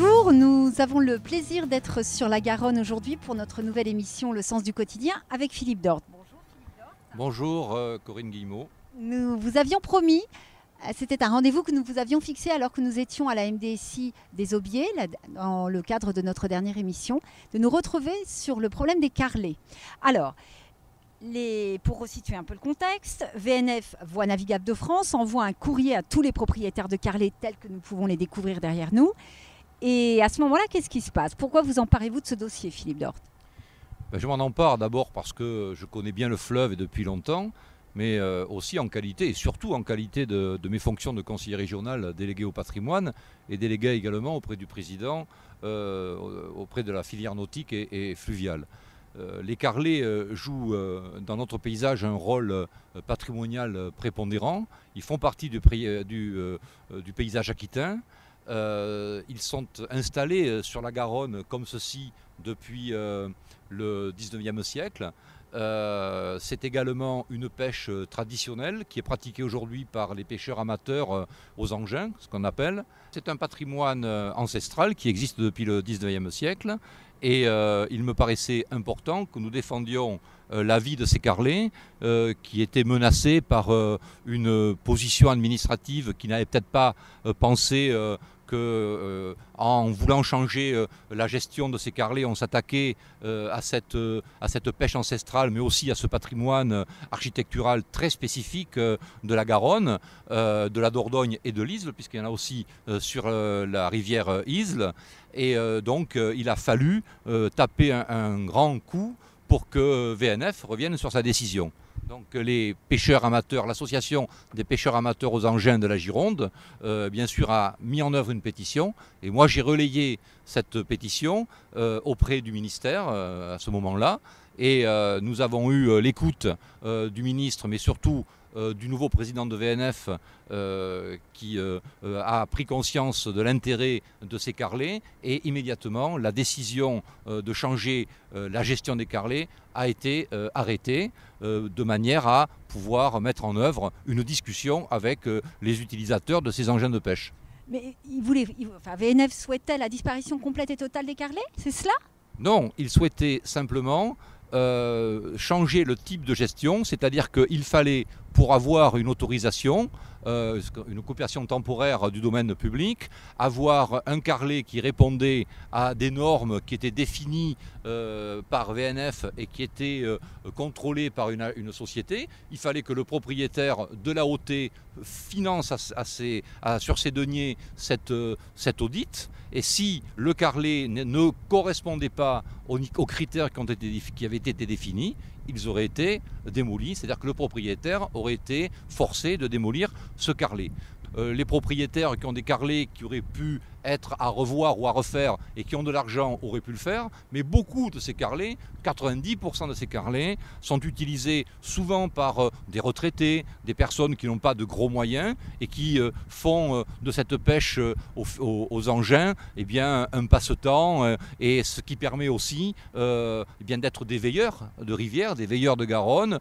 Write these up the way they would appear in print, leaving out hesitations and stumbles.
Bonjour, nous avons le plaisir d'être sur la Garonne aujourd'hui pour notre nouvelle émission Le Sens du quotidien avec Philippe Dort. Bonjour Corinne Guillemot. Nous vous avions promis, c'était un rendez-vous que nous vous avions fixé alors que nous étions à la MDSI des Aubiers, dans le cadre de notre dernière émission, de nous retrouver sur le problème des carrelets. Alors, pour resituer un peu le contexte, VNF, Voies navigables de France, envoie un courrier à tous les propriétaires de carrelets tels que nous pouvons les découvrir derrière nous. Et à ce moment-là, qu'est-ce qui se passe? Pourquoi vous emparez-vous de ce dossier, Philippe Dort? Je m'en empare d'abord parce que je connais bien le fleuve et depuis longtemps, mais aussi en qualité, et surtout en qualité de mes fonctions de conseiller régional délégué au patrimoine et délégué également auprès du président, auprès de la filière nautique et fluviale. Les carrelets jouent dans notre paysage un rôle patrimonial prépondérant. Ils font partie du paysage aquitain. Ils sont installés sur la Garonne comme ceci depuis le 19e siècle. C'est également une pêche traditionnelle qui est pratiquée aujourd'hui par les pêcheurs amateurs aux engins, ce qu'on appelle. C'est un patrimoine ancestral qui existe depuis le 19e siècle et il me paraissait important que nous défendions la vie de ces carrelets qui étaient menacés par une position administrative qui n'avait peut-être pas pensé qu'en voulant changer la gestion de ces carrelets, on s'attaquait à cette pêche ancestrale, mais aussi à ce patrimoine architectural très spécifique de la Garonne, de la Dordogne et de l'Isle, puisqu'il y en a aussi sur la rivière Isle. Et donc il a fallu taper un grand coup pour que VNF revienne sur sa décision. Donc les pêcheurs amateurs, l'association des pêcheurs amateurs aux engins de la Gironde, bien sûr, a mis en œuvre une pétition. Et moi, j'ai relayé cette pétition auprès du ministère à ce moment-là. Et nous avons eu l'écoute du ministre, mais surtout du nouveau président de VNF qui a pris conscience de l'intérêt de ces carrelets. Et immédiatement, la décision de changer la gestion des carrelets a été arrêtée de manière à pouvoir mettre en œuvre une discussion avec les utilisateurs de ces engins de pêche. Mais VNF souhaitait la disparition complète et totale des carrelets, c'est cela? Non, il souhaitait simplement changer le type de gestion, c'est-à-dire qu'il fallait, pour avoir une autorisation, une occupation temporaire du domaine public, avoir un carrelet qui répondait à des normes qui étaient définies par VNF et qui étaient contrôlées par une société. Il fallait que le propriétaire de l'AOT finance sur ses deniers cet audit. Et si le carrelet ne correspondait pas aux critères qui avaient été définis, ils auraient été démolis, c'est-à-dire que le propriétaire aurait été forcé de démolir ce carrelet. Les propriétaires qui ont des carrelets qui auraient pu être à revoir ou à refaire et qui ont de l'argent auraient pu le faire, mais beaucoup de ces carrelets, 90% de ces carrelets, sont utilisés souvent par des retraités, des personnes qui n'ont pas de gros moyens et qui font de cette pêche aux engins un passe-temps et ce qui permet aussi d'être des veilleurs de rivière, des veilleurs de Garonne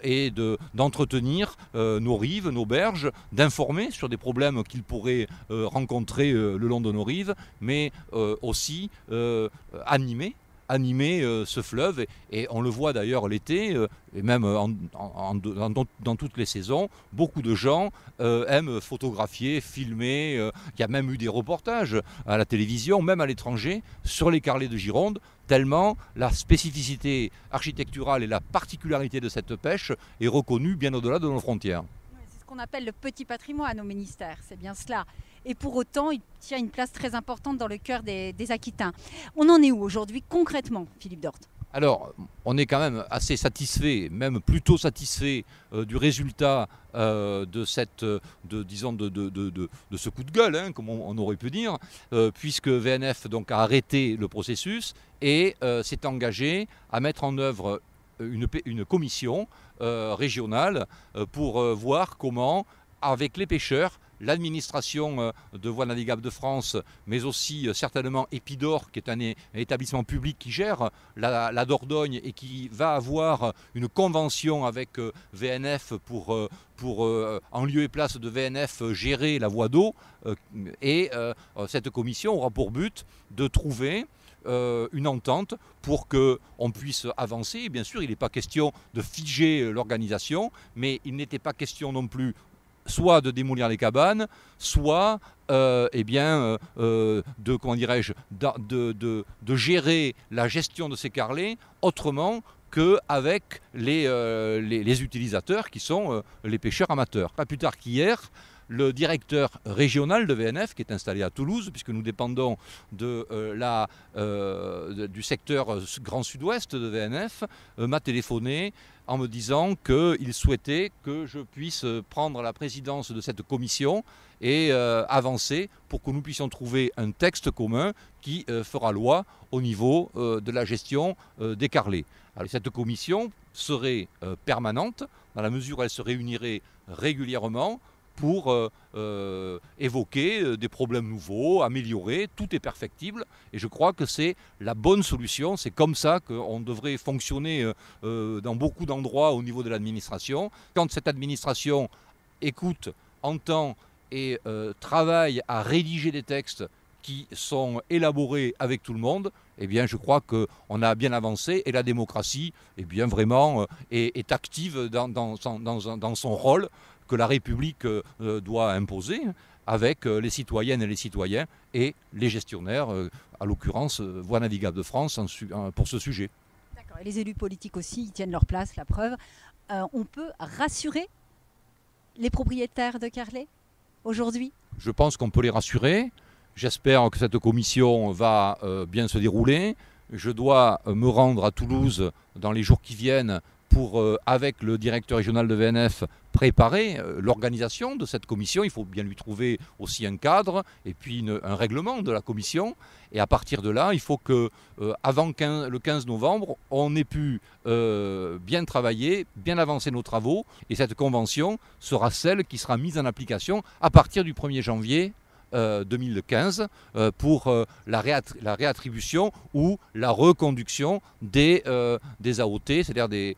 et d'entretenir nos rives, nos berges, d'informer sur des problèmes qu'ils pourraient rencontrer le long de nos rives, mais aussi animer ce fleuve. Et on le voit d'ailleurs l'été, et même dans toutes les saisons, beaucoup de gens aiment photographier, filmer. Il y a même eu des reportages à la télévision, même à l'étranger, sur les carrelets de Gironde, tellement la spécificité architecturale et la particularité de cette pêche est reconnue bien au-delà de nos frontières. C'est ce qu'on appelle le petit patrimoine au ministère, c'est bien cela. Et pour autant, il tient une place très importante dans le cœur des Aquitains. On en est où aujourd'hui concrètement, Philippe Dort? Alors, on est quand même assez satisfait, même plutôt satisfait du résultat de ce coup de gueule, comme on aurait pu dire, puisque VNF donc, a arrêté le processus et s'est engagé à mettre en œuvre une commission régionale pour voir comment, avec les pêcheurs, l'administration de Voies navigables de France, mais aussi certainement Epidor, qui est un établissement public qui gère la Dordogne et qui va avoir une convention avec VNF pour en lieu et place de VNF, gérer la voie d'eau. Et cette commission aura pour but de trouver une entente pour qu'on puisse avancer. Et bien sûr, il n'est pas question de figer l'organisation, mais il n'était pas question non plus soit de démolir les cabanes, soit de gérer la gestion de ces carrelets autrement qu'avec les utilisateurs qui sont les pêcheurs amateurs. Pas plus tard qu'hier, le directeur régional de VNF, qui est installé à Toulouse, puisque nous dépendons du secteur Grand Sud-Ouest de VNF, m'a téléphoné en me disant qu'il souhaitait que je puisse prendre la présidence de cette commission et avancer pour que nous puissions trouver un texte commun qui fera loi au niveau de la gestion des carrelets. Alors, cette commission serait permanente, dans la mesure où elle se réunirait régulièrement pour évoquer des problèmes nouveaux, améliorer, tout est perfectible et je crois que c'est la bonne solution, c'est comme ça qu'on devrait fonctionner dans beaucoup d'endroits au niveau de l'administration. Quand cette administration écoute, entend et travaille à rédiger des textes qui sont élaborés avec tout le monde, eh bien je crois qu'on a bien avancé et la démocratie eh bien, vraiment est active dans son rôle que la République doit imposer avec les citoyennes et les citoyens et les gestionnaires, à l'occurrence Voies navigables de France pour ce sujet. D'accord. Et les élus politiques aussi, ils tiennent leur place, la preuve. On peut rassurer les propriétaires de carrelets aujourd'hui? Je pense qu'on peut les rassurer. J'espère que cette commission va bien se dérouler. Je dois me rendre à Toulouse dans les jours qui viennent pour, avec le directeur régional de VNF, préparer l'organisation de cette commission. Il faut bien lui trouver aussi un cadre et puis un règlement de la commission. Et à partir de là, il faut que, avant le 15 novembre, on ait pu bien travailler, bien avancer nos travaux. Et cette convention sera celle qui sera mise en application à partir du 1er janvier 2015 pour la réattribution ou la reconduction des AOT, c'est-à-dire des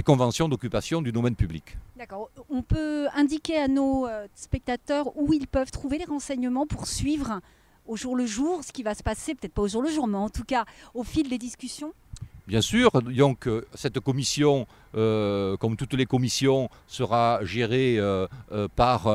conventions d'occupation du domaine public. D'accord. On peut indiquer à nos spectateurs où ils peuvent trouver les renseignements pour suivre au jour le jour ce qui va se passer, peut-être pas au jour le jour, mais en tout cas au fil des discussions? Bien sûr, donc cette commission, comme toutes les commissions, sera gérée par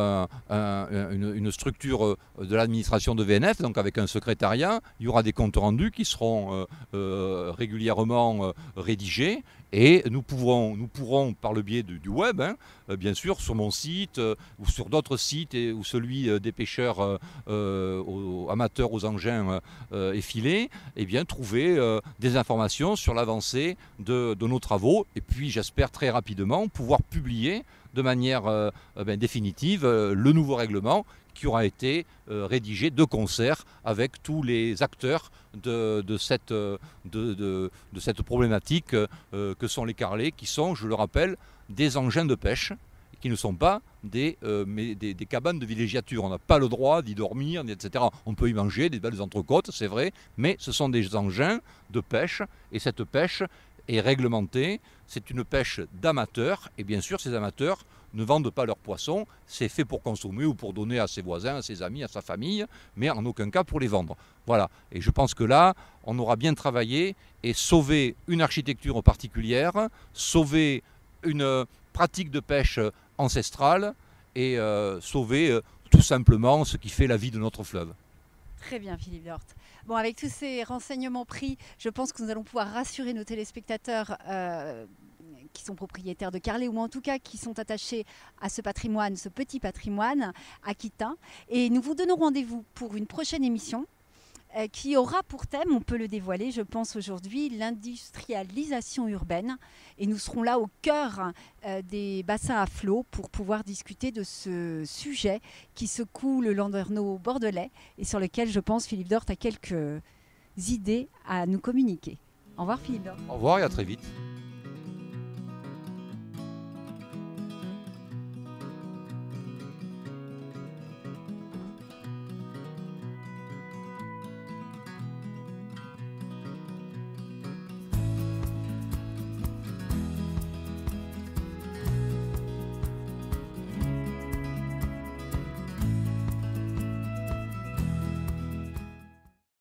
une structure de l'administration de VNF, donc avec un secrétariat. Il y aura des comptes rendus qui seront régulièrement rédigés et nous pourrons par le biais du web, bien sûr, sur mon site ou sur d'autres sites ou celui des pêcheurs amateurs aux engins et filets, eh bien, trouver des informations sur l'avancée de nos travaux et puis j'espère très rapidement pouvoir publier de manière définitive le nouveau règlement qui aura été rédigé de concert avec tous les acteurs de cette problématique que sont les carrelets, qui sont, je le rappelle, des engins de pêche, qui ne sont pas des cabanes de villégiature. On n'a pas le droit d'y dormir, etc. On peut y manger des belles entrecôtes, c'est vrai, mais ce sont des engins de pêche, et cette pêche est réglementée. C'est une pêche d'amateurs, et bien sûr, ces amateurs ne vendent pas leurs poissons. C'est fait pour consommer ou pour donner à ses voisins, à ses amis, à sa famille, mais en aucun cas pour les vendre. Voilà. Et je pense que là, on aura bien travaillé et sauvé une architecture particulière, sauvé une pratique de pêche ancestrale et sauver tout simplement ce qui fait la vie de notre fleuve. Très bien, Philippe Dort. Bon, avec tous ces renseignements pris, je pense que nous allons pouvoir rassurer nos téléspectateurs qui sont propriétaires de carrelets ou en tout cas qui sont attachés à ce patrimoine, ce petit patrimoine aquitain. Et nous vous donnons rendez-vous pour une prochaine émission qui aura pour thème, on peut le dévoiler, je pense aujourd'hui, l'industrialisation urbaine. Et nous serons là au cœur des bassins à flot pour pouvoir discuter de ce sujet qui secoue le Landerneau bordelais et sur lequel, je pense, Philippe Dort a quelques idées à nous communiquer. Au revoir Philippe Dort. Au revoir et à très vite.